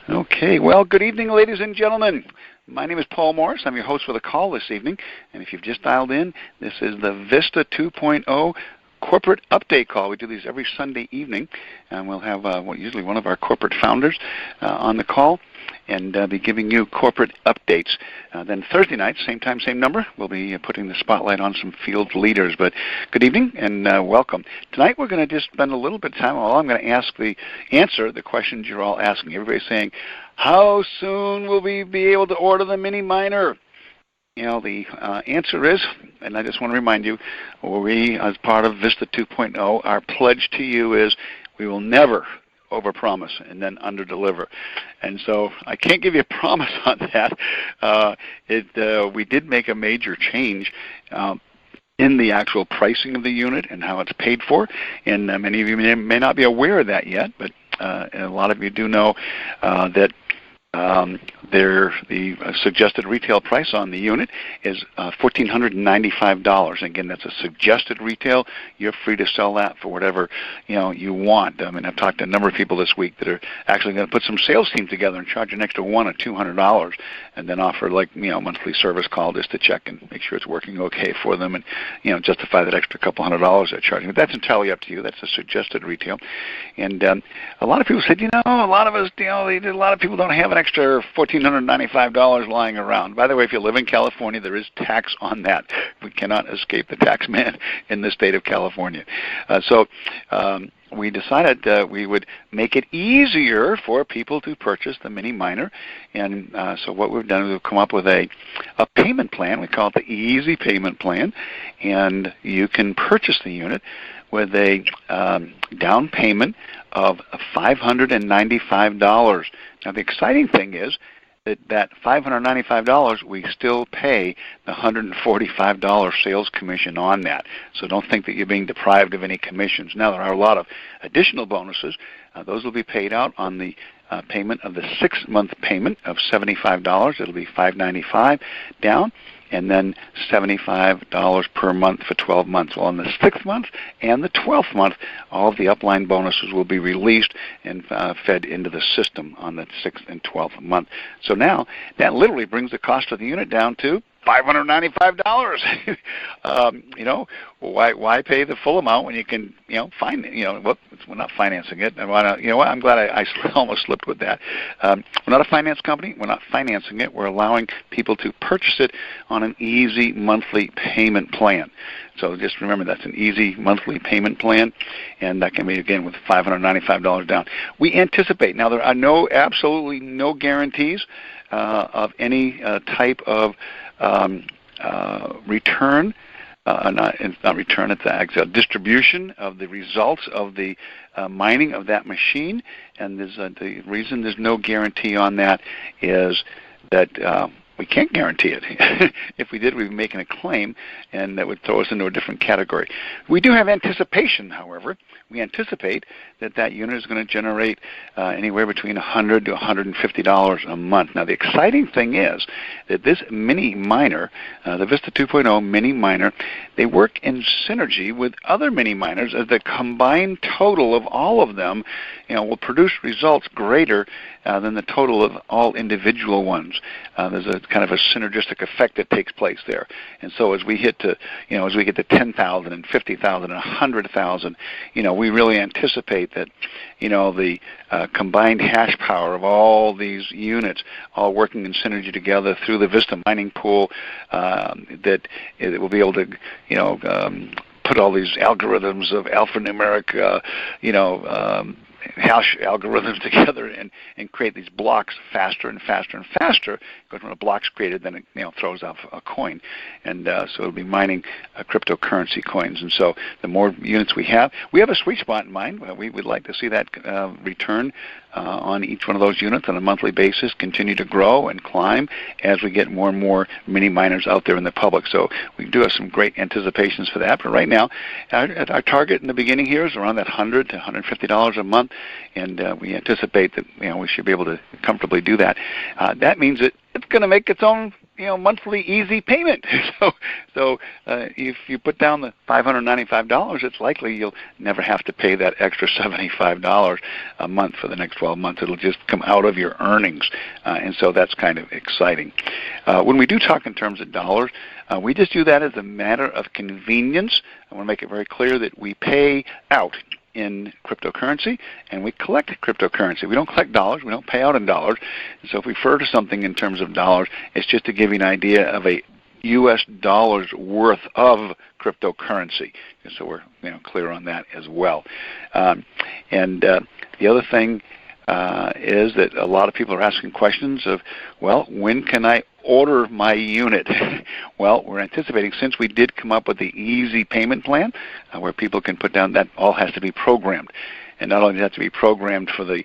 Okay, well, good evening, ladies and gentlemen. My name is Paul Morris. I'm your host for the call this evening. And if you've just dialed in, this is the Vista 2.0 corporate update call. We do these every Sunday evening, and we'll have usually one of our corporate founders on the call and be giving you corporate updates. Then Thursday night, same time, same number, we'll be putting the spotlight on some field leaders. But good evening and welcome. Tonight we're going to just spend a little bit of time. Well, I'm going to answer the questions you're all asking. Everybody's saying, how soon will we be able to order the mini miner? You know, the answer is, and I just want to remind you, we, as part of Vista 2.0, our pledge to you is we will never overpromise and then underdeliver. And so I can't give you a promise on that. We did make a major change in the actual pricing of the unit and how it's paid for. And many of you may not be aware of that yet, but and a lot of you do know that the suggested retail price on the unit is $1,495. Again, that's a suggested retail. You're free to sell that for whatever you want. I mean, I've talked to a number of people this week that are actually going to put some sales team together and charge an extra $100 or $200, and then offer monthly service call just to check and make sure it's working okay for them, and justify that extra couple $100 they're charging. But that's entirely up to you. That's a suggested retail, and a lot of people said, a lot of us, a lot of people don't have an extra $1,495 lying around. By the way, if you live in California, there is tax on that. We cannot escape the tax man in the state of California. So we decided we would make it easier for people to purchase the mini miner. And so what we've done is we've come up with a payment plan. We call it the Easy Payment Plan. And you can purchase the unit with a down payment of $595. Now, the exciting thing is that $595, we still pay the $145 sales commission on that. So don't think that you're being deprived of any commissions. Now, there are a lot of additional bonuses. Those will be paid out on the payment of the 6-month payment of $75. It'll be $595 down, and then $75 per month for 12 months. Well, in the 6th month and the 12th month, all of the upline bonuses will be released and fed into the system on the 6th and 12th month. So now, that literally brings the cost of the unit down to $595. Why pay the full amount when you can, we're not financing it. And why not, I'm glad I almost slipped with that. We're not a finance company. We're not financing it. We're allowing people to purchase it on an easy monthly payment plan. So just remember, that's an easy monthly payment plan, and that can be, again, with $595 down. We anticipate, now there are absolutely no guarantees of any type of return, not return, it's actually distribution of the results of the mining of that machine. And the reason there's no guarantee on that is that we can't guarantee it. If we did, we'd be making a claim, and that would throw us into a different category. We do have anticipation, however. We anticipate that unit is going to generate anywhere between $100 to $150 a month. Now, the exciting thing is that this mini miner, the Vista 2.0 mini miner, they work in synergy with other mini miners, as the combined total of all of them will produce results greater than the total of all individual ones. There's a kind of a synergistic effect that takes place there. And so as we get to 10,000 and 50,000 and 100,000, we really anticipate that, the combined hash power of all these units all working in synergy together through the Vista mining pool, that it will be able to, put all these algorithms of alphanumeric, hash algorithms together and create these blocks faster and faster and faster, because when a block's created, then it throws off a coin. And so it'll be mining cryptocurrency coins. And so the more units we have a sweet spot in mind. We would like to see that return on each one of those units on a monthly basis continue to grow and climb as we get more and more mini miners out there in the public. So we do have some great anticipations for that. But right now, our target in the beginning here is around that $100 to $150 a month, and we anticipate that we should be able to comfortably do that. That means that it's going to make its own monthly easy payment. So if you put down the $595, it's likely you'll never have to pay that extra $75 a month for the next 12 months. It'll just come out of your earnings, and so that's kind of exciting. When we do talk in terms of dollars, we just do that as a matter of convenience. I want to make it very clear that we pay out in cryptocurrency, and we collect cryptocurrency. We don't collect dollars. We don't pay out in dollars. And so if we refer to something in terms of dollars, it's just to give you an idea of a U.S. dollars worth of cryptocurrency. And so we're clear on that as well. And the other thing is that a lot of people are asking questions of, well, when can I order my unit? Well, we're anticipating, since we did come up with the easy payment plan where people can put down, that all has to be programmed. And not only does it have to be programmed for the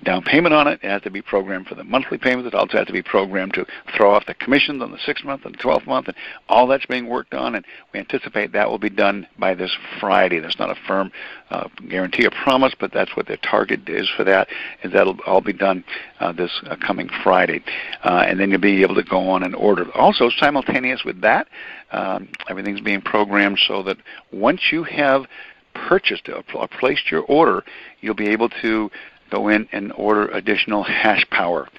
down payment on it, it has to be programmed for the monthly payments. It also has to be programmed to throw off the commissions on the 6th month and the 12th month, and all that's being worked on, and we anticipate that will be done by this Friday. That's not a firm guarantee or promise, but that's what the target is for that, is that'll all be done this coming Friday. And then you'll be able to go on and order. Also, simultaneous with that, everything's being programmed so that once you have purchased or placed your order, you'll be able to go in and order additional hash power.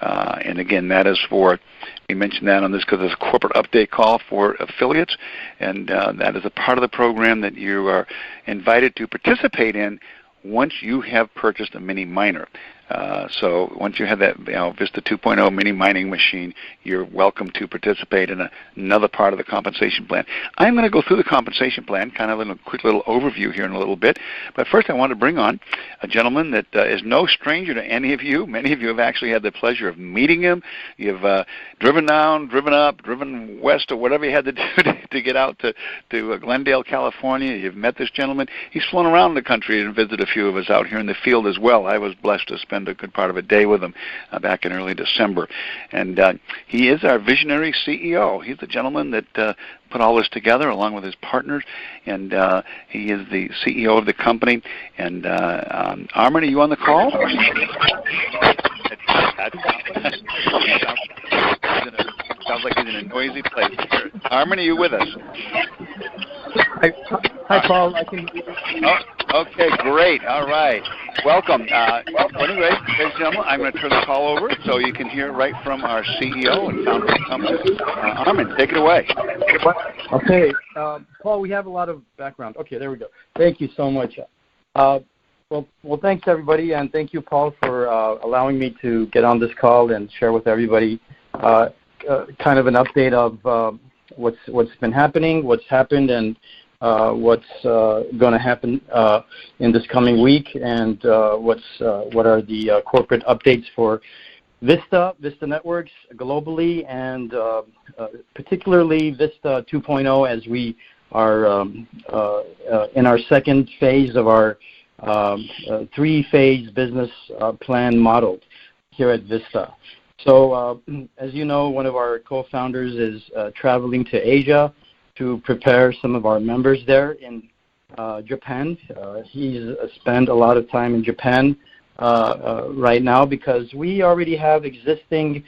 And again, that is for, we mentioned that on this because it's a corporate update call for affiliates, and that is a part of the program that you are invited to participate in once you have purchased a mini miner. So once you have that Vista 2.0 mini mining machine, you're welcome to participate in another part of the compensation plan. I'm going to go through the compensation plan, kind of in a quick little overview here in a little bit. But first I want to bring on a gentleman that is no stranger to any of you. Many of you have actually had the pleasure of meeting him. You've driven down, driven up, driven west, or whatever you had to do to get out to Glendale, California. You've met this gentleman. He's flown around the country and visited a few of us out here in the field as well. I was blessed to spend a good part of a day with him back in early December. And he is our visionary CEO. He's the gentleman that put all this together along with his partners, and he is the CEO of the company. And Armin, are you on the call? Sounds like he's in a noisy place here. Armin, are you with us? Hi, Paul. I can. Okay, great. All right. Welcome. Anyway, ladies and gentlemen, I'm going to turn the call over so you can hear right from our CEO and founder of the company. Armin, take it away. Okay. Paul, we have a lot of background. Okay, there we go. Thank you so much. Well, thanks, everybody, and thank you, Paul, for allowing me to get on this call and share with everybody kind of an update of what's been happening, what's happened, and what's going to happen in this coming week, and what are the corporate updates for Vista Networks globally, and particularly Vista 2.0 as we are in our second phase of our three-phase business plan model here at Vista. So as you know, one of our co-founders is traveling to Asia to prepare some of our members there in Japan. He's spent a lot of time in Japan right now because we already have existing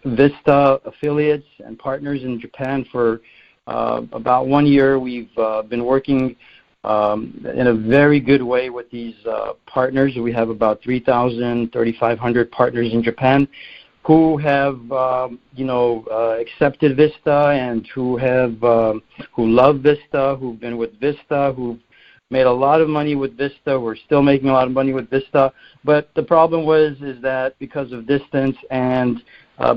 Vista affiliates and partners in Japan for about 1 year. We've been working in a very good way with these partners. We have about 3,500 partners in Japan who have, accepted Vista and who love Vista, who've been with Vista, who've made a lot of money with Vista. We're still making a lot of money with Vista. But the problem is that because of distance and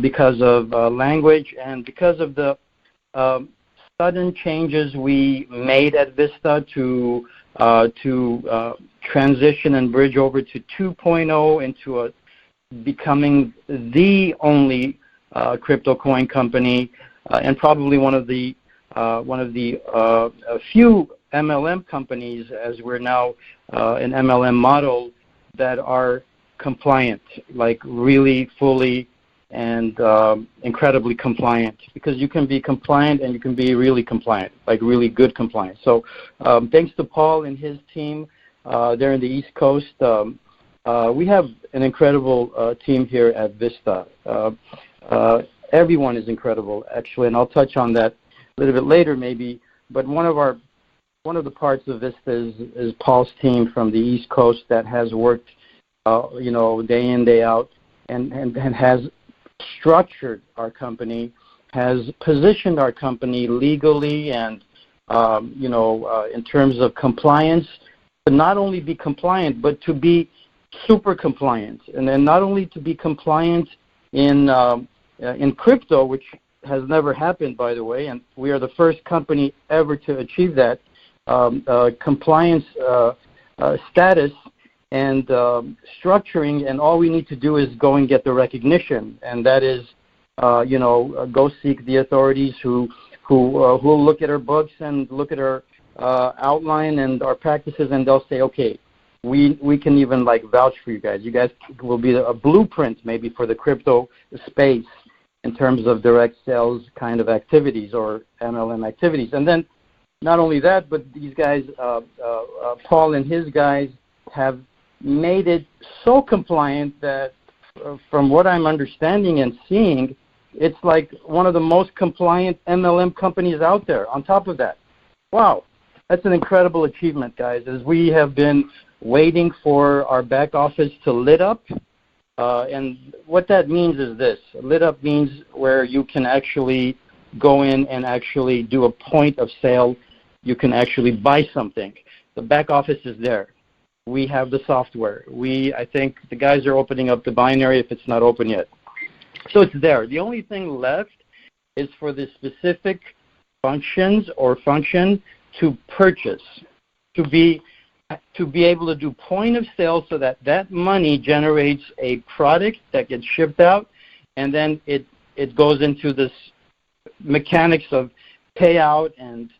because of language and because of the sudden changes we made at Vista to transition and bridge over to 2.0 into becoming the only crypto coin company and probably one of the few MLM companies, as we're now an MLM model, that are compliant, like really fully and incredibly compliant, because you can be compliant and you can be really compliant, like really good compliance. So thanks to Paul and his team there in the East Coast, We have an incredible team here at Vista. Everyone is incredible, actually, and I'll touch on that a little bit later, maybe. But one of the parts of Vista is Paul's team from the East Coast that has worked, day in, day out, and has structured our company, has positioned our company legally and in terms of compliance, to not only be compliant, but to be super compliant. And then not only to be compliant in crypto, which has never happened, by the way, and we are the first company ever to achieve that compliance status and structuring, and all we need to do is go and get the recognition, and that is, go seek the authorities who look at our books and look at our outline and our practices, and they'll say, okay, we can even vouch for you guys. You guys will be a blueprint maybe for the crypto space in terms of direct sales kind of activities or MLM activities. And then not only that, but these guys, Paul and his guys, have made it so compliant that from what I'm understanding and seeing, it's like one of the most compliant MLM companies out there on top of that. Wow, that's an incredible achievement, guys, as we have been waiting for our back office to lit up. And what that means is this. Lit up means where you can actually go in and actually do a point of sale. You can actually buy something. The back office is there. We have the software. I think the guys are opening up the binary if it's not open yet. So it's there. The only thing left is for the specific functions or function to purchase, to be able to do point of sale so that money generates a product that gets shipped out, and then it goes into this mechanics of payout and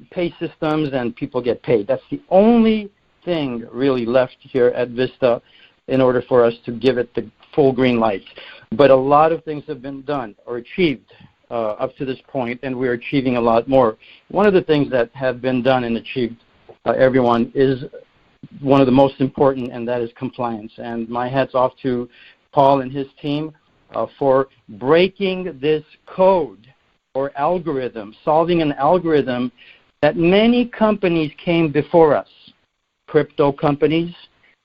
pay systems, and people get paid. That's the only thing really left here at Vista in order for us to give it the full green light. But a lot of things have been done or achieved up to this point, and we're achieving a lot more. One of the things that have been done and achieved, everyone, is one of the most important, and that is compliance. And my hat's off to Paul and his team for breaking this code or algorithm, solving an algorithm that many companies came before us, crypto companies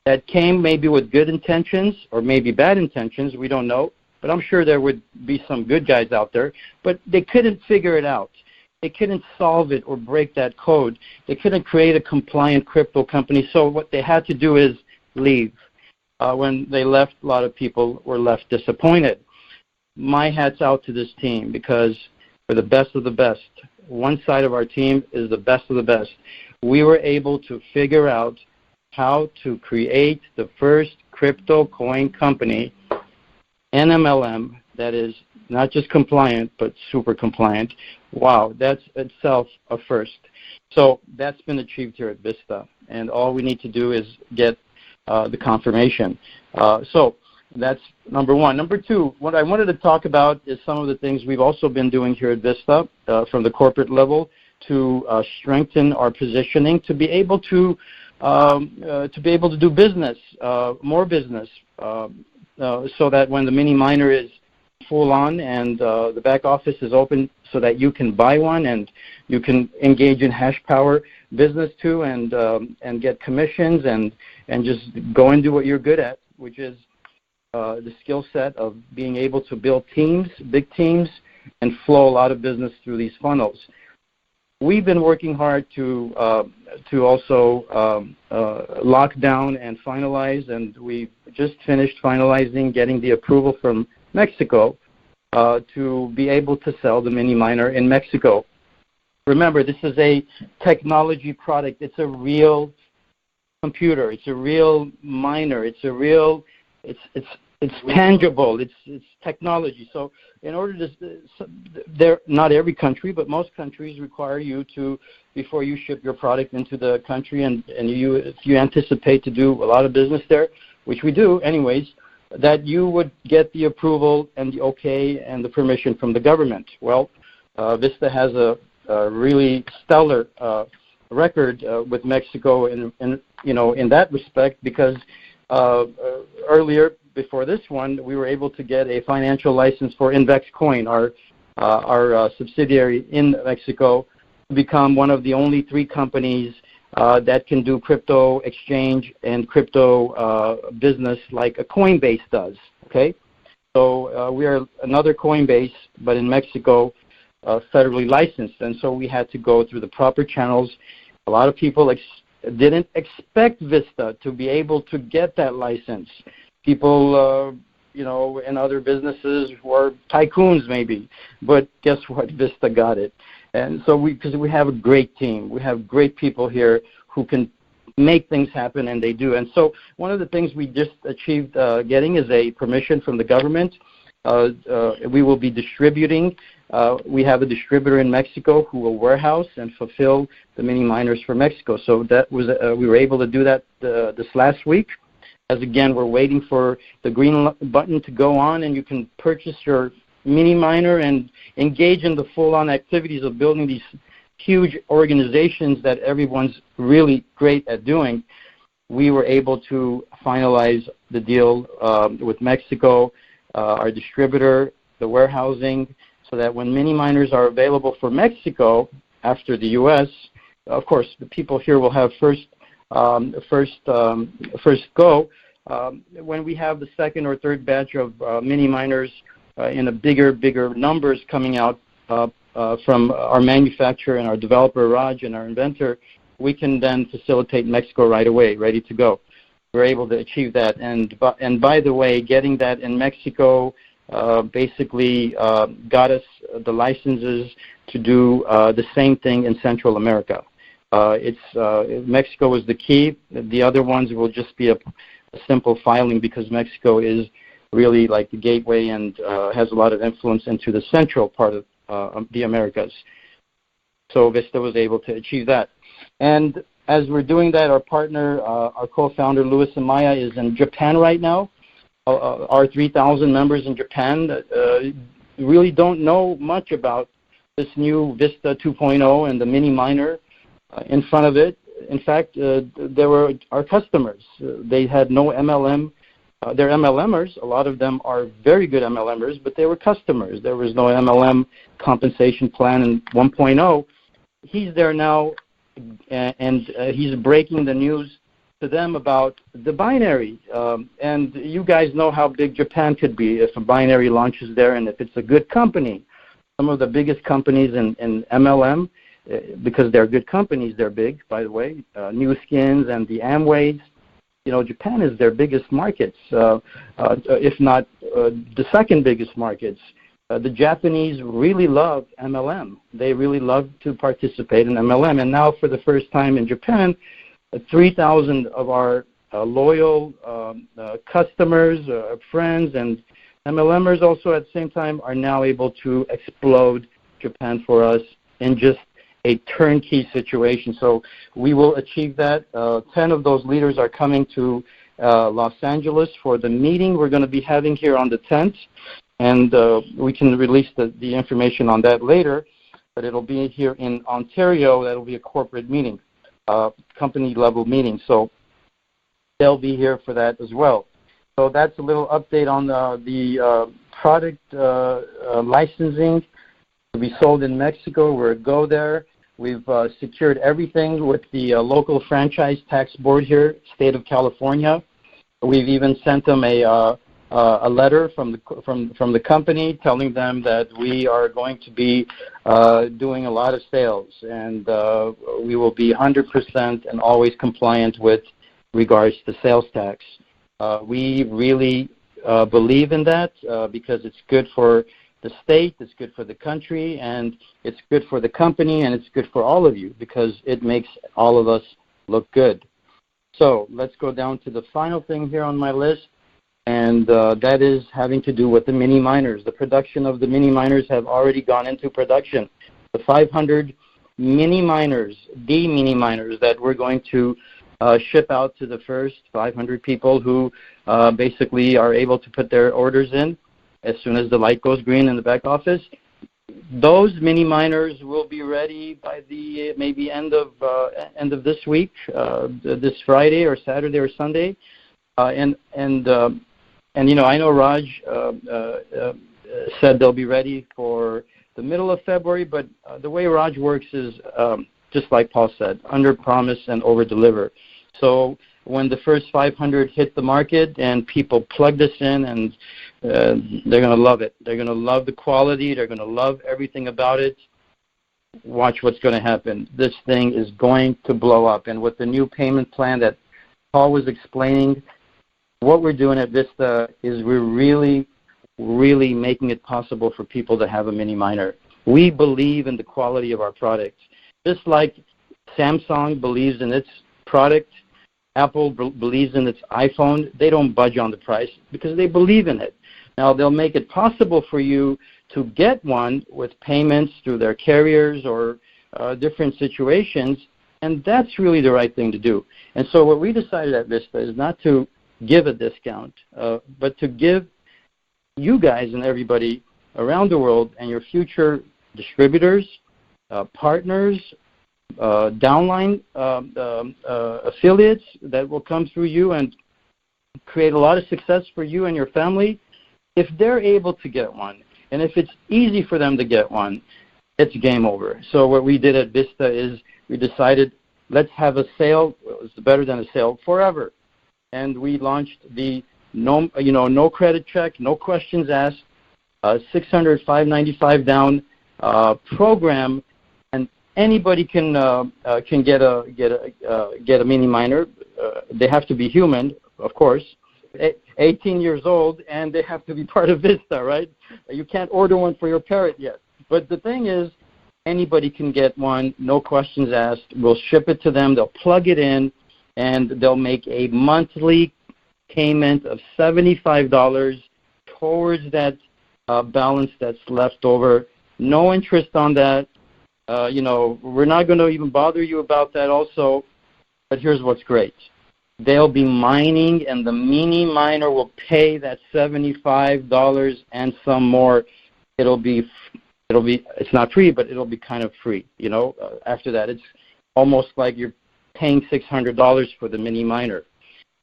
that came maybe with good intentions or maybe bad intentions, we don't know, but I'm sure there would be some good guys out there, but they couldn't figure it out. They couldn't solve it or break that code. They couldn't create a compliant crypto company, so what they had to do is leave. When they left, a lot of people were left disappointed. My hat's out to this team because we're the best of the best. One side of our team is the best of the best. We were able to figure out how to create the first crypto coin company, NMLM, that is not just compliant, but super compliant. Wow, that's itself a first. So that's been achieved here at Vista, and all we need to do is get the confirmation. So that's number one. Number two, what I wanted to talk about is some of the things we've also been doing here at Vista from the corporate level to strengthen our positioning, to be able to do business, more business, so that when the mini miner is full on and the back office is open, so that you can buy one and you can engage in hash power business too, and get commissions and just go and do what you're good at, which is the skill set of being able to build teams, big teams, and flow a lot of business through these funnels. We've been working hard to also lock down and finalize, and we just finished finalizing getting the approval from Mexico to be able to sell the mini miner in Mexico. Remember, this is a technology product. It's a real computer. It's a real miner. It's a real. It's tangible. It's technology. So in order to, not every country, but most countries require you to, before you ship your product into the country, and if you anticipate to do a lot of business there, which we do anyways, that you would get the approval and the okay and the permission from the government. Well, Vista has a really stellar record with Mexico in that respect, because earlier, before this one, we were able to get a financial license for Invex Coin, our subsidiary in Mexico, to become one of the only 3 companies that can do crypto exchange and crypto business like a Coinbase does. Okay, so we are another Coinbase, but in Mexico, federally licensed, and so we had to go through the proper channels. A lot of people didn't expect Vista to be able to get that license. People, in other businesses were tycoons maybe, but guess what? Vista got it. And so because we have a great team. We have great people here who can make things happen, and they do. And so one of the things we just achieved getting is a permission from the government. We will be distributing. We have a distributor in Mexico who will warehouse and fulfill the mini miners for Mexico. So that was we were able to do that this last week. As again, we're waiting for the green button to go on, and you can purchase your mini miner and engage in the full-on activities of building these huge organizations that everyone's really great at doing. We were able to finalize the deal with Mexico, our distributor, the warehousing, so that when mini miners are available for Mexico after the U.S., of course, the people here will have first go. When we have the second or third batch of mini miners in a bigger numbers coming out from our manufacturer and our developer, Raj, and our inventor, we can then facilitate Mexico right away, ready to go. We're able to achieve that. And by the way, getting that in Mexico basically got us the licenses to do the same thing in Central America. Mexico is the key. The other ones will just be a simple filing because Mexico is really like the gateway and has a lot of influence into the central part of the Americas. So Vista was able to achieve that. And as we're doing that, our partner, our co-founder, Louis and Maya, is in Japan right now. Our 3,000 members in Japan really don't know much about this new Vista 2.0 and the mini miner in front of it. In fact, they were our customers. They had no MLM. They're MLMers. A lot of them are very good MLMers, but they were customers. There was no MLM compensation plan in 1.0. He's there now, and he's breaking the news to them about the binary. And you guys know how big Japan could be if a binary launches there and if it's a good company. Some of the biggest companies in MLM, because they're good companies, they're big, by the way, New Skins and the Amways. Japan is their biggest markets, if not the second biggest markets. The Japanese really love MLM. They really love to participate in MLM. And now for the first time in Japan, 3,000 of our loyal customers, friends, and MLMers also at the same time are now able to explode Japan for us in just a turnkey situation. So we will achieve that. 10 of those leaders are coming to Los Angeles for the meeting we're going to be having here on the 10th. And we can release the information on that later. But it'll be here in Ontario. That'll be a corporate meeting, company-level meeting. So they'll be here for that as well. So that's a little update on the product licensing to be sold in Mexico. We're a go there. We've secured everything with the local franchise tax board here, state of California. We've even sent them a letter from the company telling them that we are going to be doing a lot of sales, and we will be 100% and always compliant with regards to sales tax. We really believe in that because it's good for the state, it's good for the country, and it's good for the company, and it's good for all of you because it makes all of us look good. So let's go down to the final thing here on my list, and that is having to do with the mini miners. The production of the mini miners have already gone into production. The 500 mini miners, the mini miners that we're going to ship out to the first 500 people who basically are able to put their orders in as soon as the light goes green in the back office. Those mini miners will be ready by the maybe end of this week, this Friday or Saturday or Sunday. And I know Raj said they'll be ready for the middle of February, but the way Raj works is just like Paul said, under promise and over deliver. So when the first 500 hit the market and people plug this in, and they're going to love it. They're going to love the quality. They're going to love everything about it. Watch what's going to happen. This thing is going to blow up. And with the new payment plan that Paul was explaining, what we're doing at Vista is we're really, really making it possible for people to have a mini miner. We believe in the quality of our products. Just like Samsung believes in its product, Apple believes in its iPhone, they don't budge on the price because they believe in it. Now, they'll make it possible for you to get one with payments through their carriers or different situations, and that's really the right thing to do. And so what we decided at Vista is not to give a discount, but to give you guys and everybody around the world and your future distributors, partners, downline affiliates that will come through you and create a lot of success for you and your family. If they're able to get one, and if it's easy for them to get one, it's game over. So what we did at Vista is we decided, let's have a sale. It's better than a sale forever. And we launched the no credit check, no questions asked, $600, $595 down program, and anybody can get a mini miner. They have to be human, of course, 18 years old, and they have to be part of Vista, right? You can't order one for your parrot yet. But the thing is, anybody can get one, no questions asked. We'll ship it to them. They'll plug it in, and they'll make a monthly payment of $75 towards that balance that's left over. No interest on that. We're not going to even bother you about that also. But here's what's great. They'll be mining, and the mini miner will pay that $75 and some more. It's not free, but it'll be kind of free. After that, it's almost like you're paying $600 for the mini miner.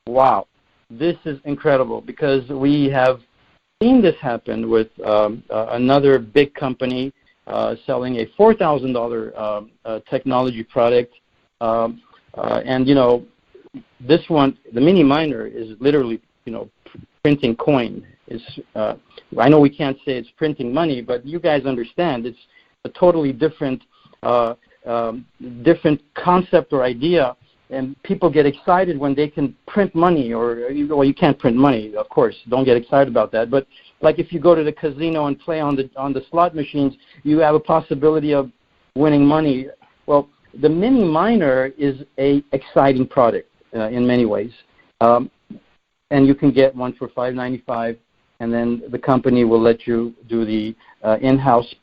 Wow, this is incredible because we have seen this happen with another big company selling a $4,000 technology product, and this one, the mini miner, is literally printing coin. I know we can't say it's printing money, but you guys understand it's a totally different concept or idea, and people get excited when they can print money. You can't print money, of course. Don't get excited about that. But like if you go to the casino and play on the slot machines, you have a possibility of winning money. Well, the mini miner is a exciting product in many ways, and you can get one for $595, and then the company will let you do the in-house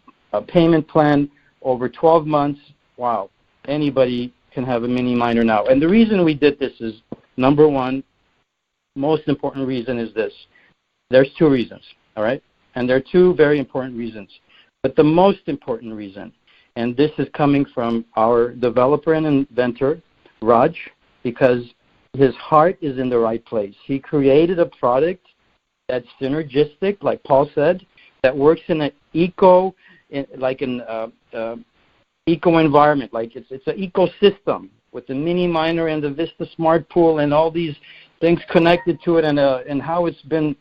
payment plan over 12 months. Wow, anybody can have a mini miner now. And the reason we did this is, number one, most important reason is this. There's two reasons, all right? And there are two very important reasons. But the most important reason, and this is coming from our developer and inventor, Raj, because his heart is in the right place. He created a product that's synergistic, like Paul said, that works in an eco environment. Like it's an ecosystem with the mini miner and the Vista Smart Pool and all these things connected to it, and how it's been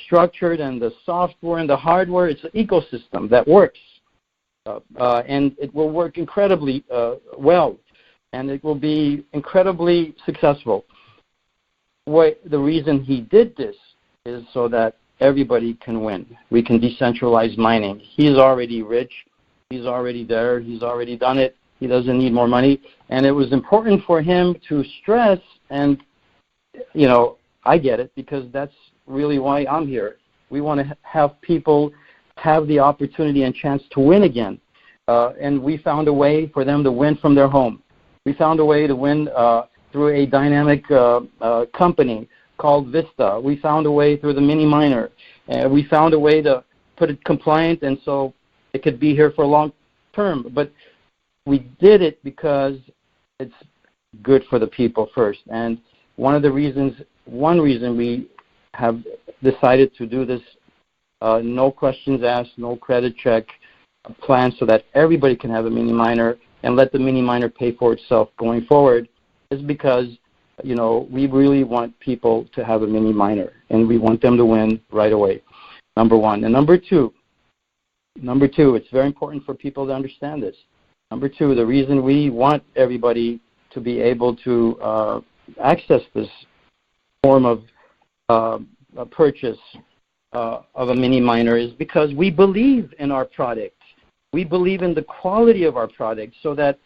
structured, and the software and the hardware. It's an ecosystem that works, and it will work incredibly well, and it will be incredibly successful. The reason he did this is so that everybody can win. We can decentralize mining. He's already rich. He's already there. He's already done it. He doesn't need more money. And it was important for him to stress, and, I get it, because that's really why I'm here. We want to have people have the opportunity and chance to win again. And we found a way for them to win from their home. We found a way to win through a dynamic company called Vista. We found a way through the mini miner. We found a way to put it compliant, and so it could be here for a long term. But we did it because it's good for the people first. And one reason we have decided to do this no questions asked, no credit check plan so that everybody can have a mini miner and let the mini miner pay for itself going forward is because, we really want people to have a mini miner and we want them to win right away, number one. And number two, it's very important for people to understand this. Number two, the reason we want everybody to be able to access this form of a purchase of a mini miner is because we believe in our product. We believe in the quality of our product so that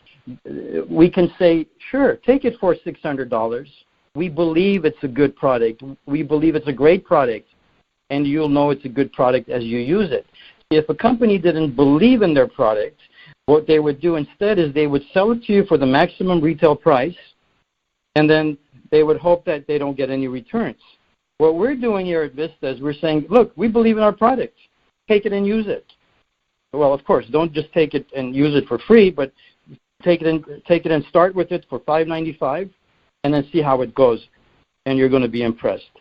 we can say, sure, take it for $600. We believe it's a good product. We believe it's a great product, and you'll know it's a good product as you use it. If a company didn't believe in their product, what they would do instead is they would sell it to you for the maximum retail price, and then they would hope that they don't get any returns. What we're doing here at Vista is we're saying, look, we believe in our product. Take it and use it. Well, of course, don't just take it and use it for free, but take it and start with it for $5.95 and then see how it goes, and you're going to be impressed.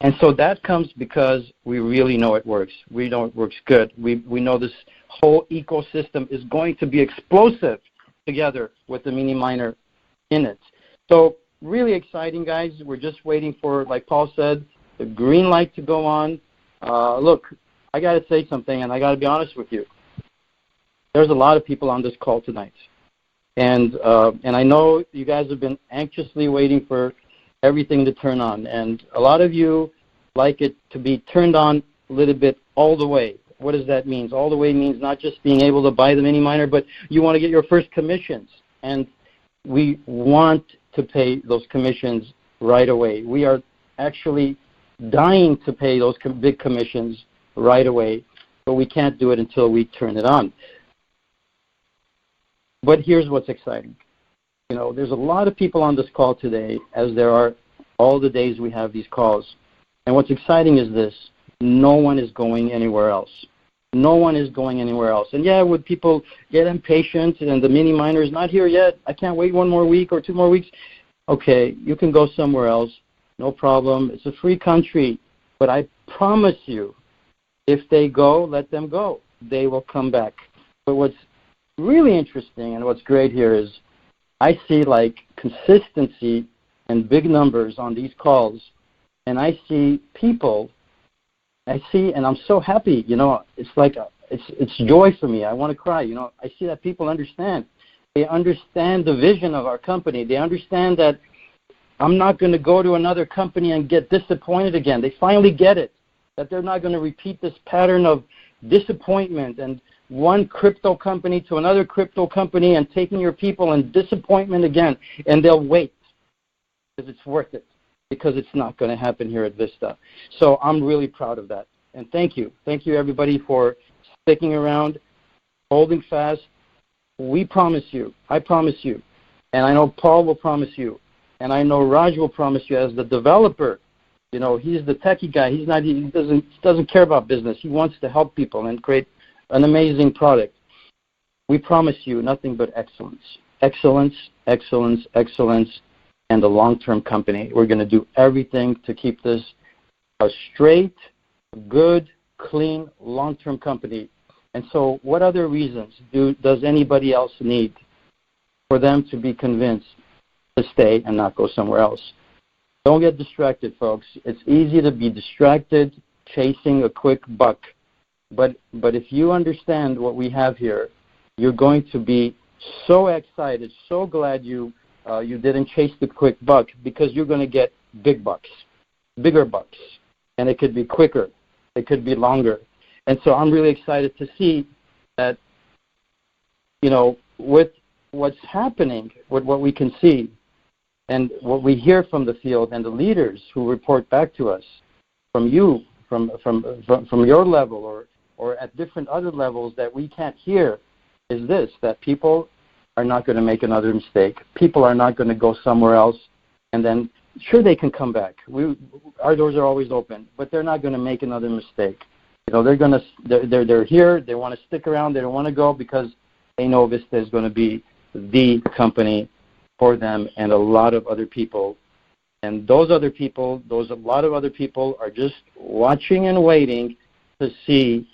And so that comes because we really know it works. We know it works good. We know this whole ecosystem is going to be explosive together with the mini miner in it. So really exciting, guys. We're just waiting for, like Paul said, the green light to go on. Look, I got to say something, and I got to be honest with you. There's a lot of people on this call tonight. And I know you guys have been anxiously waiting for everything to turn on. And a lot of you like it to be turned on a little bit all the way. What does that mean? All the way means not just being able to buy the mini miner, but you want to get your first commissions. And we want to pay those commissions right away. We are actually dying to pay those big commissions right away, but we can't do it until we turn it on. But here's what's exciting. There's a lot of people on this call today, as there are all the days we have these calls. And what's exciting is this. No one is going anywhere else. No one is going anywhere else. And yeah, would people get impatient and the mini miner is not here yet? I can't wait 1 more week or 2 more weeks. Okay, you can go somewhere else. No problem. It's a free country. But I promise you, if they go, let them go. They will come back. But what's really interesting and what's great here is I see consistency and big numbers on these calls, and I see people, and I'm so happy, it's like, it's joy for me. I want to cry, I see that people understand. They understand the vision of our company. They understand that I'm not going to go to another company and get disappointed again. They finally get it, that they're not going to repeat this pattern of disappointment and one crypto company to another crypto company and taking your people in disappointment again, and they'll wait because it's worth it, because it's not going to happen here at Vista. So I'm really proud of that. And thank you. Thank you, everybody, for sticking around, holding fast. We promise you. I promise you. And I know Paul will promise you. And I know Raj will promise you as the developer. He's the techie guy. He doesn't care about business. He wants to help people and create an amazing product. We promise you nothing but excellence. Excellence, excellence, excellence, and a long-term company. We're going to do everything to keep this a straight, good, clean, long-term company. And so what other reasons does anybody else need for them to be convinced to stay and not go somewhere else? Don't get distracted, folks. It's easy to be distracted chasing a quick buck. But if you understand what we have here, you're going to be so excited, so glad you didn't chase the quick buck, because you're going to get big bucks, bigger bucks, and it could be quicker, it could be longer. And so I'm really excited to see that, with what's happening, with what we can see, and what we hear from the field and the leaders who report back to us, from you, from your level or at different other levels that we can't hear, is this, that people are not going to make another mistake. People are not going to go somewhere else, and then, sure, they can come back. Our doors are always open, but they're not going to make another mistake. They're here. They want to stick around. They don't want to go because they know Vista is going to be the company for them and a lot of other people. And those other people, a lot of other people are just watching and waiting to see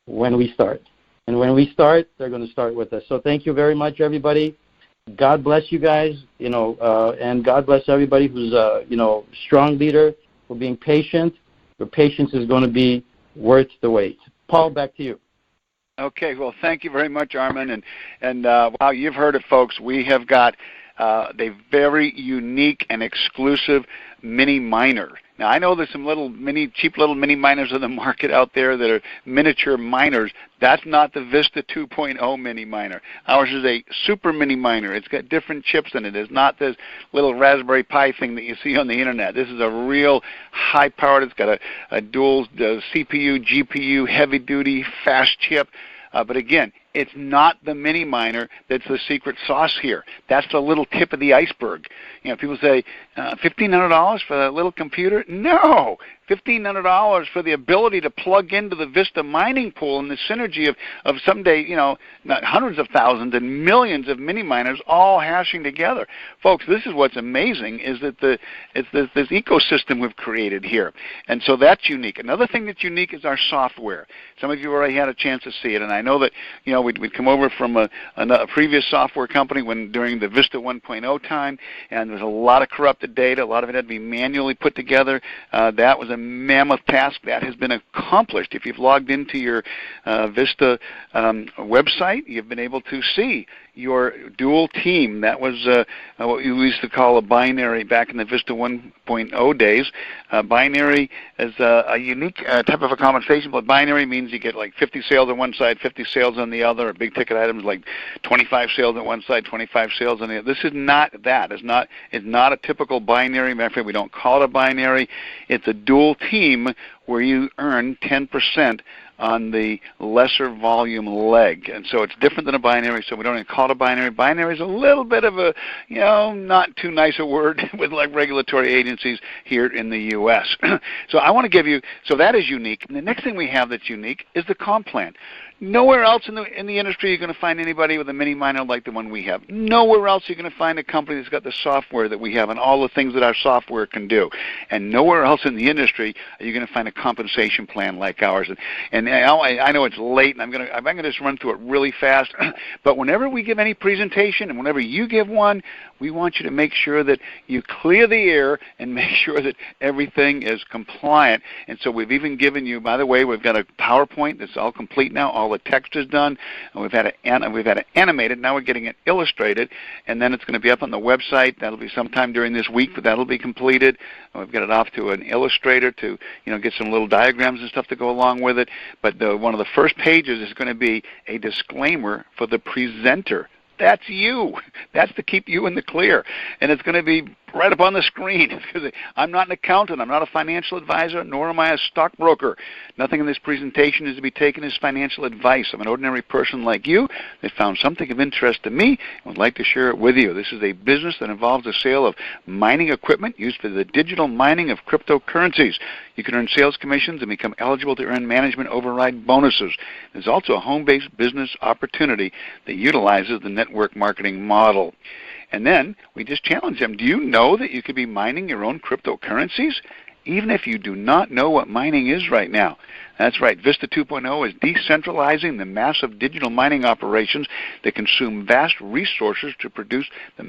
when we start. And when we start, they're going to start with us. So thank you very much, everybody. God bless you guys, and God bless everybody who's a, strong leader for being patient. Your patience is going to be worth the wait. Paul, back to you. Okay, well, thank you very much, Armin. And wow, you've heard it, folks. We have got a very unique and exclusive mini miner. Now, I know there's some cheap little mini miners in the market out there that are miniature miners. That's not the Vista 2.0 mini miner. Ours is a super mini miner. It's got different chips in it. It's not this little Raspberry Pi thing that you see on the internet. This is a real high-powered. It's got a dual CPU, GPU, heavy-duty, fast chip. But again, it's not the mini miner that's the secret sauce here. That's the little tip of the iceberg. People say, $1,500 for that little computer? No, $1,500 for the ability to plug into the Vista mining pool and the synergy of someday, not hundreds of thousands and millions of mini miners all hashing together. Folks, this is what's amazing is that it's this ecosystem we've created here. And so that's unique. Another thing that's unique is our software. Some of you already had a chance to see it, and I know that, we'd come over from a previous software company during the Vista 1.0 time, and there was a lot of corrupted data. A lot of it had to be manually put together. That was a mammoth task that has been accomplished. If you've logged into your Vista website, you've been able to see your dual team. That was what we used to call a binary back in the Vista 1.0 days. Binary is a unique type of a compensation, but binary means you get like 50 sales on one side, 50 sales on the other, or big ticket items like 25 sales on one side, 25 sales on the other. This is not that. It's not a typical binary. Matter of fact, we don't call it a binary. It's a dual team where you earn 10% on the lesser volume leg. And so it's different than a binary, so we don't even call it a binary. Binary is a little bit of a, not too nice a word with like regulatory agencies here in the U.S. So I want to give you, so that is unique. And the next thing we have that's unique is the comp plan. Nowhere else in the industry you're going to find anybody with a mini miner like the one we have. Nowhere else you're going to find a company that's got the software that we have and all the things that our software can do. And nowhere else in the industry are you going to find a compensation plan like ours. And I know it's late, and I'm going to just run through it really fast. But whenever we give any presentation and whenever you give one, we want you to make sure that you clear the air and make sure that everything is compliant. And so we've even given you, by the way, we've got a PowerPoint that's all complete now. All the text is done, and we've had it animated. Now we're getting it illustrated, and then it's going to be up on the website. That'll be sometime during this week, but that'll be completed. And we've got it off to an illustrator to get some little diagrams and stuff to go along with it. But one of the first pages is going to be a disclaimer for the presenter. That's you. That's to keep you in the clear. And it's going to be right up on the screen. Because I'm not an accountant. I'm not a financial advisor, nor am I a stockbroker. Nothing in this presentation is to be taken as financial advice. I'm an ordinary person like you that found something of interest to me and would like to share it with you. This is a business that involves the sale of mining equipment used for the digital mining of cryptocurrencies. You can earn sales commissions and become eligible to earn management override bonuses. There's also a home-based business opportunity that utilizes the network marketing model. And then we just challenge them. Do you know that you could be mining your own cryptocurrencies? Even if you do not know what mining is right now. That's right. Vista 2.0 is decentralizing the massive digital mining operations that consume vast resources to produce the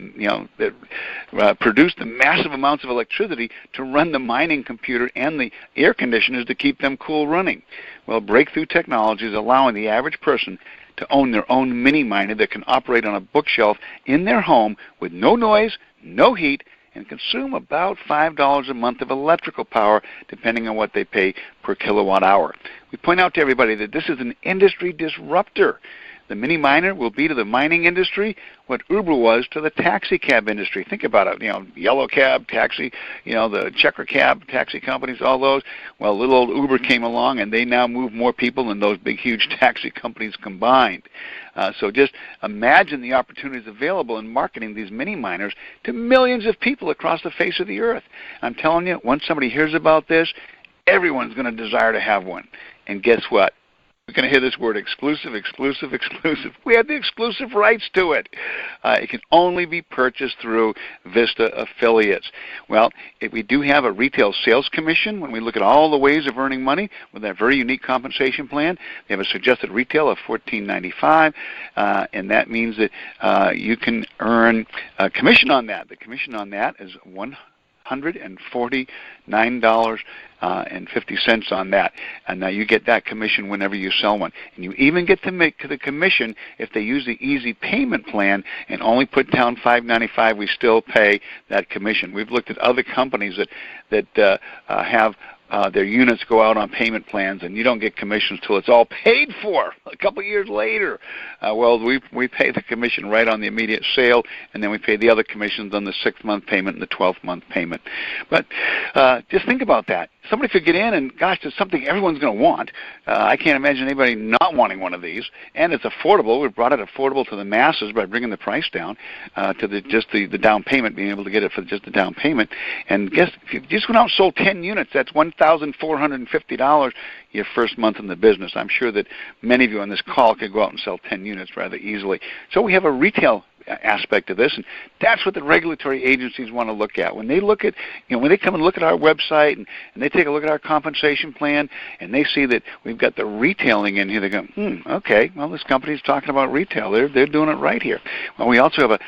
massive amounts of electricity to run the mining computer and the air conditioners to keep them cool running. Well, breakthrough technology is allowing the average person to own their own mini miner that can operate on a bookshelf in their home with no noise, no heat, and consume about $5 a month of electrical power, depending on what they pay per kilowatt hour. We point out to everybody that this is an industry disruptor. The mini miner will be to the mining industry what Uber was to the taxi cab industry. Think about it, yellow cab, taxi, the checker cab, taxi companies, all those. Well, little old Uber came along, and they now move more people than those big, huge taxi companies combined. So just imagine the opportunities available in marketing these mini miners to millions of people across the face of the earth. I'm telling you, once somebody hears about this, everyone's going to desire to have one. And guess what? We're going to hear this word, exclusive, exclusive, exclusive. We have the exclusive rights to it. It can only be purchased through Vista affiliates. Well, we do have a retail sales commission when we look at all the ways of earning money with that very unique compensation plan. They have a suggested retail of $14.95, and that means that you can earn a commission on that. The commission on that is $149.50 on that, and now you get that commission whenever you sell one. And you even get to make the commission if they use the easy payment plan and only put down $5.95. We still pay that commission. We've looked at other companies that have their units go out on payment plans, and you don't get commissions till it's all paid for a couple of years later. Well, we pay the commission right on the immediate sale, and then we pay the other commissions on the 6-month payment and the 12-month payment. But just think about that. Somebody could get in, and gosh, it's something everyone's going to want. I can't imagine anybody not wanting one of these, and it's affordable. We've brought it affordable to the masses by bringing the price down to the down payment, being able to get it for just the down payment. And guess if you just went out and sold 10 units, that's $1,450 your first month in the business. I'm sure that many of you on this call could go out and sell 10 units rather easily. So we have a retail aspect of this, and that's what the regulatory agencies want to look at. When they look at, when they come and look at our website and they take a look at our compensation plan and they see that we've got the retailing in here, they go, okay, well, this company's talking about retail. They're doing it right here. Well, we also have a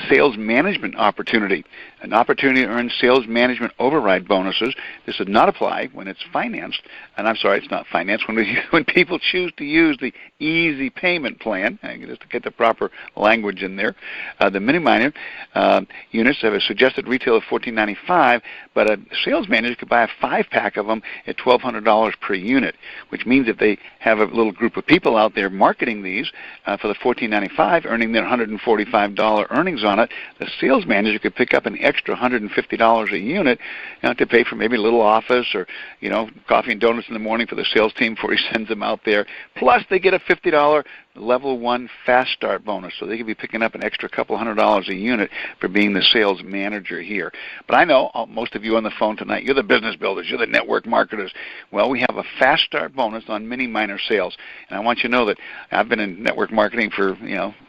sales management opportunity, an opportunity to earn sales management override bonuses. This does not apply when it's financed, and I'm sorry, it's not financed, when people choose to use the easy payment plan, just to get the proper language in there. The mini miner units have a suggested retail of $14.95, but a sales manager could buy a 5-pack of them at $1,200 per unit, which means if they have a little group of people out there marketing these for the $14.95, earning their $145 earnings on it, the sales manager could pick up an extra $150 a unit to pay for maybe a little office or coffee and donuts in the morning for the sales team before he sends them out there. Plus, they get a $50 level 1 fast start bonus, so they could be picking up an extra couple $100 a unit for being the sales manager here. But I know most of you on the phone tonight, you're the business builders, you're the network marketers. Well, we have a fast start bonus on mini miner sales, and I want you to know that I've been in network marketing for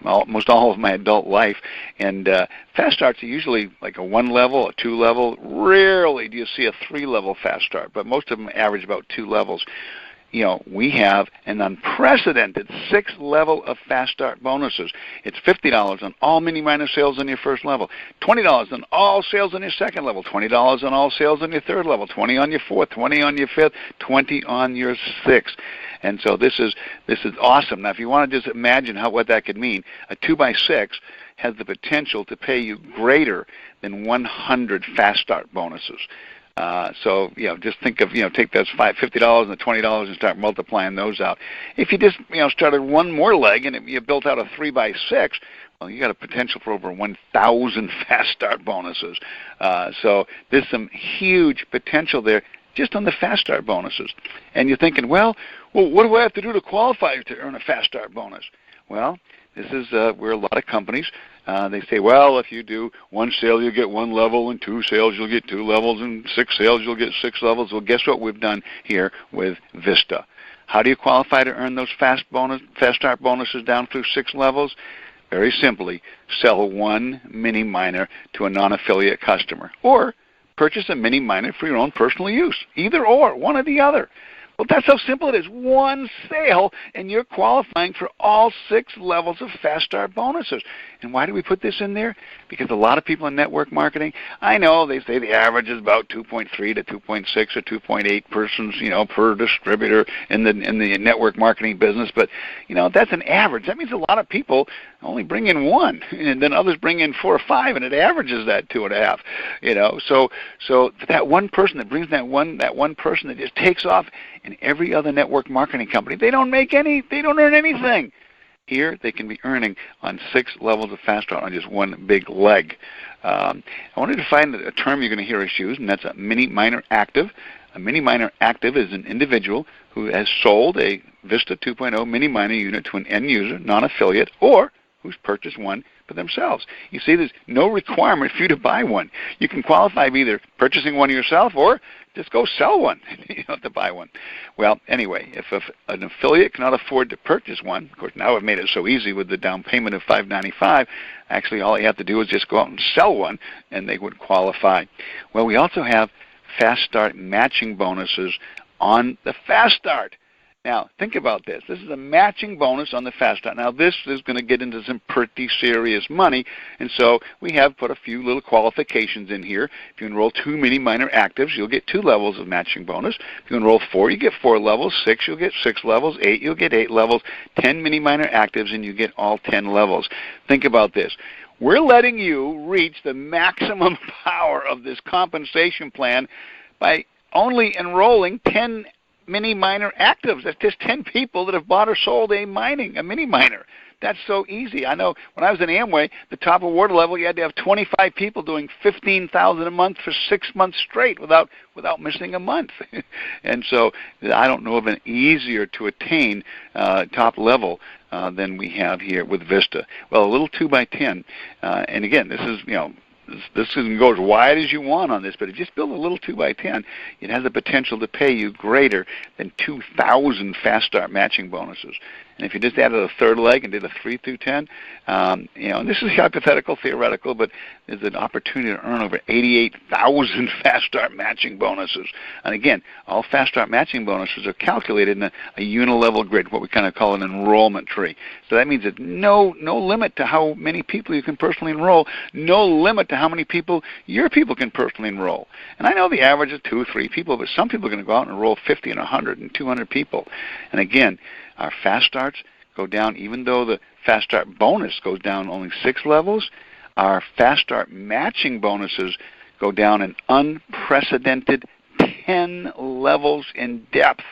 almost all of my adult life, and fast starts are usually like a 1 level, a 2 level. Rarely do you see a 3 level fast start, but most of them average about 2 levels. We have an unprecedented 6 level of fast start bonuses. It's $50 on all mini miner sales on your first level, $20 on all sales on your second level, $20 on all sales on your third level, $20 on your fourth, $20 on your fifth, $20 on your sixth. And so this is awesome. Now, if you want to just imagine what that could mean, a 2x6 has the potential to pay you greater than 100 fast start bonuses. So just think of take those $50 and the $20 and start multiplying those out. If you just started one more leg and you built out a 3x6, well, you got a potential for over 1,000 fast start bonuses. So there's some huge potential there just on the fast start bonuses. And you're thinking, well, what do I have to do to qualify to earn a fast start bonus? Well, this is where a lot of companies, they say, well, if you do 1 sale, you'll get 1 level, and 2 sales, you'll get 2 levels, and 6 sales, you'll get 6 levels. Well, guess what we've done here with Vista? How do you qualify to earn those fast start bonuses down through 6 levels? Very simply, sell 1 mini miner to a non-affiliate customer, or purchase a mini miner for your own personal use. Either or, one or the other. Well, that's how simple it is. 1 sale, and you're qualifying for all 6 levels of fast start bonuses. And why do we put this in there? Because a lot of people in network marketing, I know they say the average is about 2.3 to 2.6 or 2.8 persons, per distributor in the network marketing business. But that's an average. That means a lot of people only bring in 1, and then others bring in 4 or 5, and it averages that 2.5. So that one person that brings that one person that just takes off. And every other network marketing company, they don't earn anything. Here, they can be earning on 6 levels of fast start on just 1 big leg. I wanted to find a term you're going to hear us use, and that's a mini miner active. A mini miner active is an individual who has sold a Vista 2.0 mini miner unit to an end user, non-affiliate, or who's purchased one for themselves. You see, there's no requirement for you to buy one. You can qualify by either purchasing one yourself or just go sell one. You don't have to buy one. Well, anyway, if an affiliate cannot afford to purchase one, of course, now I've made it so easy with the down payment of $5.95. Actually, all you have to do is just go out and sell one, and they would qualify. Well, we also have Fast Start matching bonuses on the Fast Start. Now, think about this. This is a matching bonus on the Fast Start. Now, this is going to get into some pretty serious money, and so we have put a few little qualifications in here. If you enroll 2 mini miner actives, you'll get 2 levels of matching bonus. If you enroll 4, you get 4 levels. 6, you'll get 6 levels. 8, you'll get 8 levels. 10 mini miner actives, and you get all 10 levels. Think about this. We're letting you reach the maximum power of this compensation plan by only enrolling 10 mini miner actives. That's just 10 people that have bought or sold a mini miner. That's so easy. I know when I was in Amway, the top award level, you had to have 25 people doing $15,000 a month for 6 months straight without missing a month. And so I don't know of an easier to attain top level than we have here with Vista. Well, a little 2x10, and again, this is, this can go as wide as you want on this, but if you just build a little 2x10, it has the potential to pay you greater than 2,000 Fast Start matching bonuses. And if you just added a third leg and did a 3 through 10, and this is hypothetical, theoretical, but there's an opportunity to earn over 88,000 Fast Start matching bonuses. And again, all Fast Start matching bonuses are calculated in a unilevel grid, what we kind of call an enrollment tree. So that means that no limit to how many people you can personally enroll, no limit to how many people your people can personally enroll. And I know the average is 2 or 3 people, but some people are going to go out and enroll 50 and 100 and 200 people. And again, our Fast Starts go down, even though the Fast Start bonus goes down only 6 levels, our Fast Start matching bonuses go down an unprecedented 10 levels in depth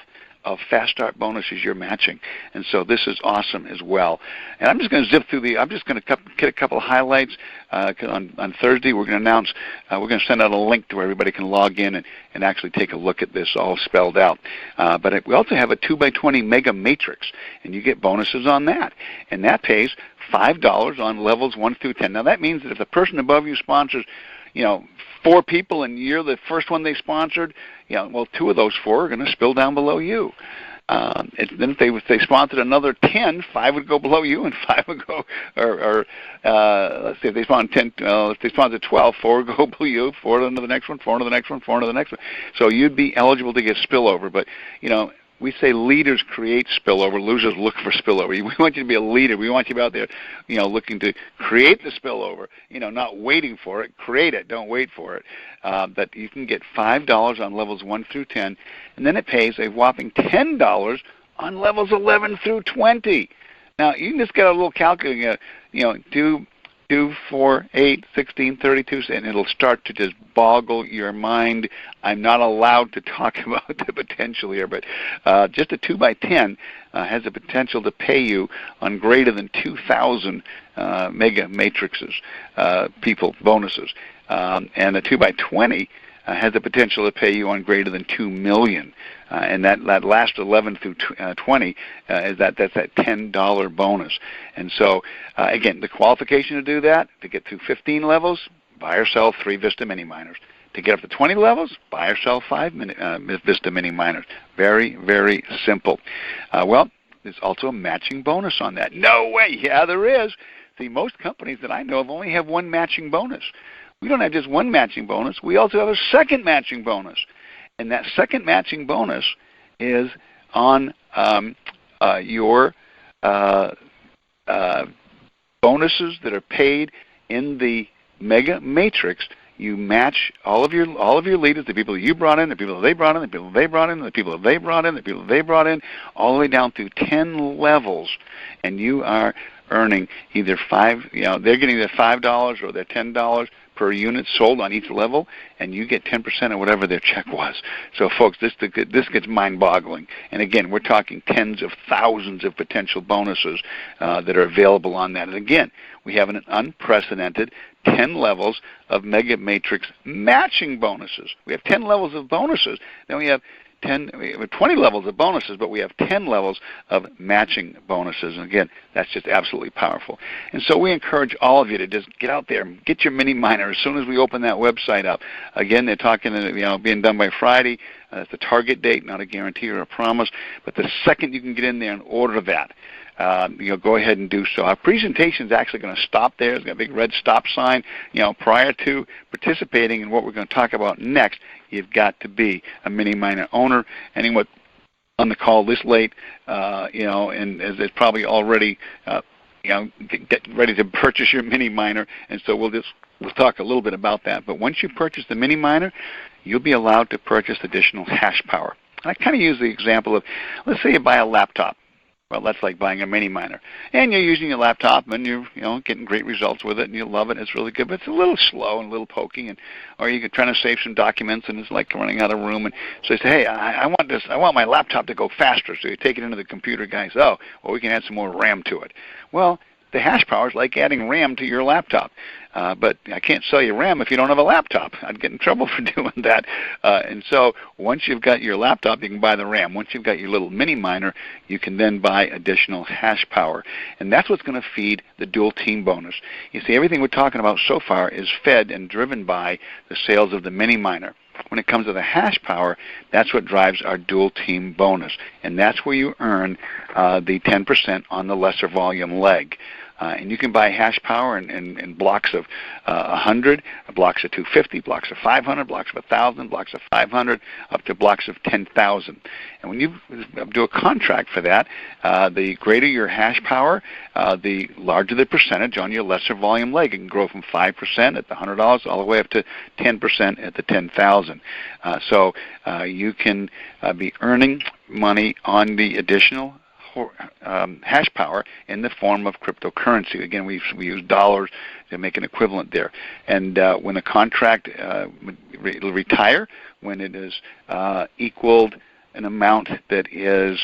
of Fast Start bonuses you're matching. And so this is awesome as well. And I'm just going to zip through I'm just going to get a couple of highlights. On Thursday, we're going to announce, we're going to send out a link to where everybody can log in and actually take a look at this all spelled out. But we also have a 2x20 mega matrix, and you get bonuses on that. And that pays $5 on levels 1 through 10. Now, that means that if the person above you sponsors 4 people and you're the first one they sponsored, 2 of those 4 are going to spill down below you. Then if they sponsored another 10, 5 would go below you and 5 would go, let's see, if they sponsored 10, if they sponsored 12, 4 would go below you, 4 to the next one, 4 to the next one, 4 to the next one. So you'd be eligible to get spillover. But, we say leaders create spillover, losers look for spillover. We want you to be a leader. We want you to be out there, looking to create the spillover, not waiting for it. Create it. Don't wait for it. But you can get $5 on levels 1 through 10, and then it pays a whopping $10 on levels 11 through 20. Now, you can just get a little calculator, 2, 4, 8, 16, 32, and it'll start to just boggle your mind. I'm not allowed to talk about the potential here, but just a 2x10 has the potential to pay you on greater than 2,000 mega matrices, bonuses. And a 2x20 has the potential to pay you on greater than 2 million. And that last 11 through 20 that's that $10 bonus. And so, again, the qualification to do that, to get through 15 levels, buy or sell 3 Vista mini miners. To get up to 20 levels, buy or sell 5 Vista mini miners. Very, very simple. Well, there's also a matching bonus on that. No way. Yeah, there is. See, most companies that I know of only have 1 matching bonus. We don't have just 1 matching bonus. We also have a second matching bonus. And that second matching bonus is on your bonuses that are paid in the mega matrix. You match all of your leaders, the people you brought in, the people they brought in, the people they brought in, the people they brought in, the people they brought in, all the way down through 10 levels, and you are earning either they're getting their $5 or their $10 per unit sold on each level, and you get 10% of whatever their check was. So, folks, this gets mind-boggling. And again, we're talking tens of thousands of potential bonuses that are available on that. And again, we have an unprecedented 10 levels of mega matrix matching bonuses. We have 10 levels of bonuses. Then we have 20 levels of bonuses, but we have 10 levels of matching bonuses. And again, that's just absolutely powerful. And so we encourage all of you to just get out there and get your mini miner as soon as we open that website up. Again, they're talking, being done by Friday. That's the target date, not a guarantee or a promise. But the second you can get in there and order that, go ahead and do so. Our presentation is actually going to stop there. It's got a big red stop sign. Prior to participating in what we're going to talk about next, you've got to be a mini miner owner. Anyone on the call this late, and as it's probably already, get ready to purchase your mini miner. And so we'll talk a little bit about that. But once you purchase the mini miner, you'll be allowed to purchase additional hash power. I kind of use the example of, let's say you buy a laptop. Well, that's like buying a mini miner. And you're using your laptop and you're getting great results with it and you love it and it's really good, but it's a little slow and a little pokey, or you're trying to save some documents and it's like running out of room. And so you say, hey, I want my laptop to go faster. So you take it into the computer guy and say, oh, well, we can add some more RAM to it. Well, the hash power is like adding RAM to your laptop. But I can't sell you RAM if you don't have a laptop. I'd get in trouble for doing that. And so once you've got your laptop, you can buy the RAM. Once you've got your little mini miner, you can then buy additional hash power. And that's what's going to feed the dual team bonus. You see, everything we're talking about so far is fed and driven by the sales of the mini miner. When it comes to the hash power, that's what drives our dual team bonus. And that's where you earn the 10% on the lesser volume leg. And you can buy hash power in blocks of 100, blocks of 250, blocks of 500, blocks of 1,000, blocks of 500, up to blocks of 10,000. And when you do a contract for that, the greater your hash power, the larger the percentage on your lesser volume leg. It can grow from 5% at the $100 all the way up to 10% at the 10,000. So you can be earning money on the additional hash power in the form of cryptocurrency. Again, we use dollars to make an equivalent there. And when a contract will retire, when it is equaled an amount that is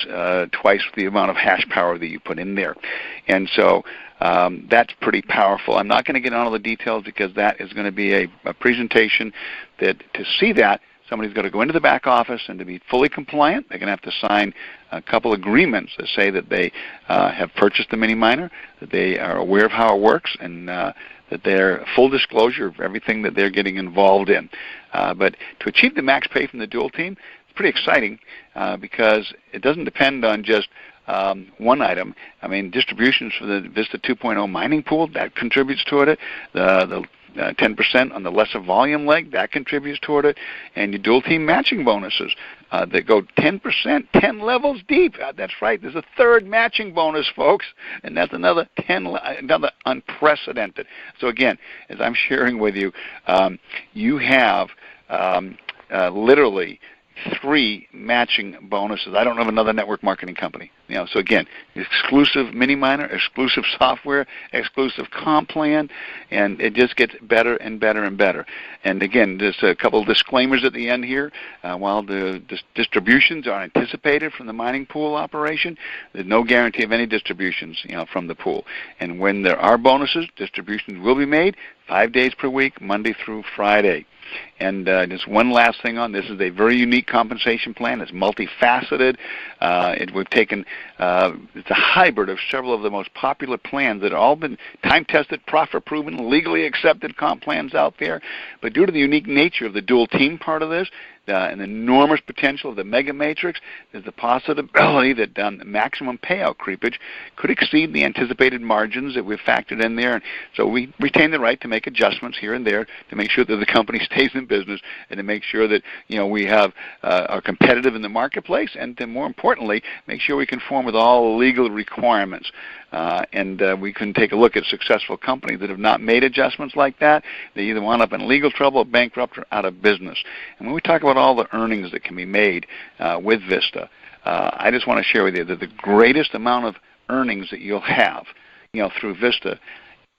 twice the amount of hash power that you put in there. And so that's pretty powerful. I'm not going to get into all the details because that is going to be a presentation that to see that, somebody's got to go into the back office, and to be fully compliant, they're going to have to sign a couple agreements that say that they have purchased the mini miner, that they are aware of how it works, and that they're full disclosure of everything that they're getting involved in. But to achieve the max pay from the dual team, it's pretty exciting because it doesn't depend on just one item. I mean, distributions for the Vista 2.0 mining pool, that contributes toward it. The 10% on the lesser volume leg, that contributes toward it. And your dual team matching bonuses that go 10%, 10 levels deep. That's right. There's a third matching bonus, folks, and that's another unprecedented. So again, as I'm sharing with you, you have literally 3 matching bonuses. I don't know of another network marketing company. So again, exclusive mini miner, exclusive software, exclusive comp plan, and it just gets better and better and better. And again, there's a couple of disclaimers at the end here. While the distributions are anticipated from the mining pool operation, there's no guarantee of any distributions, from the pool. And when there are bonuses, distributions will be made 5 days per week, Monday through Friday. And just one last thing on this is a very unique compensation plan. It's multifaceted. We've taken it's a hybrid of several of the most popular plans that have all been time-tested, profit-proven, legally accepted comp plans out there. But due to the unique nature of the dual team part of this, and the enormous potential of the mega matrix, there's the possibility that the maximum payout creepage could exceed the anticipated margins that we've factored in there. And so we retain the right to make adjustments here and there to make sure that the company stays in business and to make sure that we have are competitive in the marketplace, and to more importantly make sure we conform with all legal requirements. And we can take a look at successful companies that have not made adjustments like that. They either wound up in legal trouble, bankrupt, or out of business. And when we talk about all the earnings that can be made with Vista, I just want to share with you that the greatest amount of earnings that you'll have, through Vista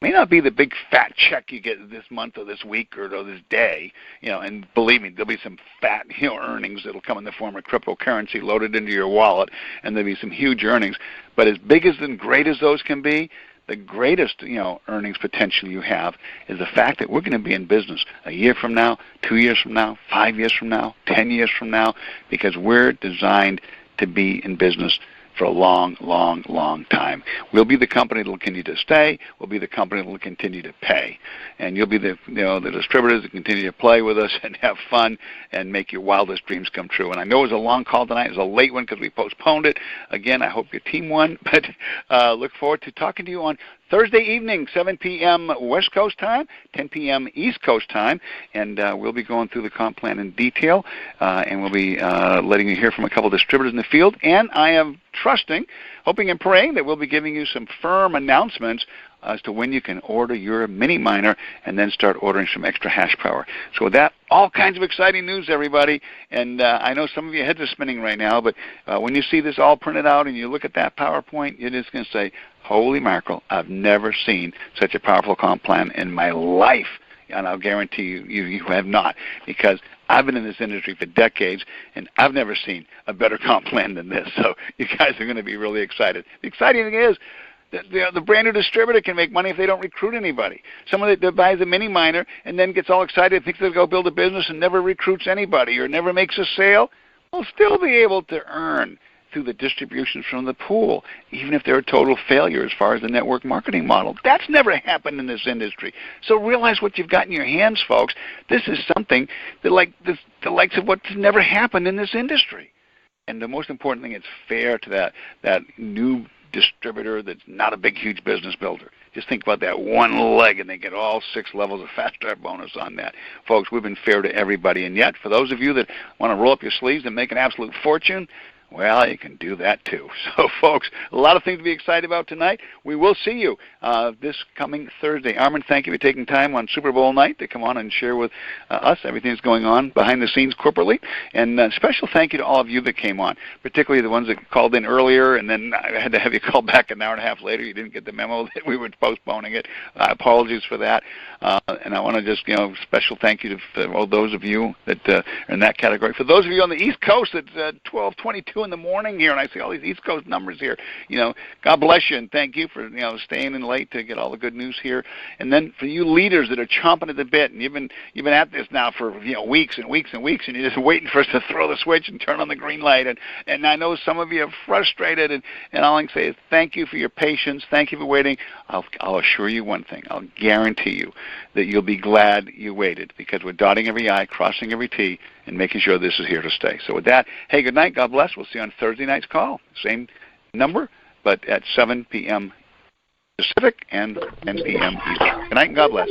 may not be the big fat check you get this month or this week or this day, and believe me, there'll be some fat, earnings that'll come in the form of cryptocurrency loaded into your wallet, and there'll be some huge earnings. But as big as and great as those can be, the greatest, earnings potential you have is the fact that we're going to be in business a year from now, 2 years from now, 5 years from now, 10 years from now, because we're designed to be in business for a long, long, long time. We'll be the company that will continue to stay. We'll be the company that will continue to pay. And you'll be the distributors that continue to play with us and have fun and make your wildest dreams come true. And I know it was a long call tonight. It was a late one because we postponed it. Again, I hope your team won, but look forward to talking to you on Thursday evening, 7 p.m. West Coast time, 10 p.m. East Coast time, and we'll be going through the comp plan in detail, and we'll be letting you hear from a couple of distributors in the field, and I am hoping and praying that we'll be giving you some firm announcements as to when you can order your mini miner and then start ordering some extra hash power. So with that, all kinds of exciting news, everybody. And I know some of your heads are spinning right now, but when you see this all printed out and you look at that PowerPoint, you're just going to say, holy mackerel, I've never seen such a powerful comp plan in my life. And I'll guarantee you have not, because I've been in this industry for decades, and I've never seen a better comp plan than this. So you guys are going to be really excited. The exciting thing is, the brand new distributor can make money if they don't recruit anybody. Someone that buys a mini miner and then gets all excited, thinks they'll go build a business and never recruits anybody or never makes a sale, will still be able to earn through the distributions from the pool, even if they're a total failure as far as the network marketing model. That's never happened in this industry. So realize what you've got in your hands, folks. This is something that the likes of what's never happened in this industry. And the most important thing, it's fair to that new distributor that's not a big, huge business builder. Just think about that one leg, and they get all 6 levels of fast start bonus on that. Folks, we've been fair to everybody. And yet, for those of you that want to roll up your sleeves and make an absolute fortune, well, you can do that too. So, folks, a lot of things to be excited about tonight. We will see you this coming Thursday. Armin, thank you for taking time on Super Bowl night to come on and share with us everything that's going on behind the scenes corporately. And special thank you to all of you that came on, particularly the ones that called in earlier, and then I had to have you call back an hour and a half later. You didn't get the memo that we were postponing it. Apologies for that. And I want to just, special thank you to all those of you that are in that category. For those of you on the East Coast, it's 12:22 in the morning here, and I see all these East Coast numbers here. God bless you, and thank you for staying in late to get all the good news here. And then for you leaders that are chomping at the bit, and you've been at this now for weeks and weeks and weeks, and you're just waiting for us to throw the switch and turn on the green light. And I know some of you are frustrated, and all I can say is thank you for your patience, thank you for waiting. I'll assure you one thing. I'll guarantee you that you'll be glad you waited, because we're dotting every I, crossing every T, and making sure this is here to stay. So with that, hey, good night. God bless. We'll see you on Thursday night's call. Same number, but at 7 p.m. Pacific and 10 p.m. Eastern. Good night and God bless.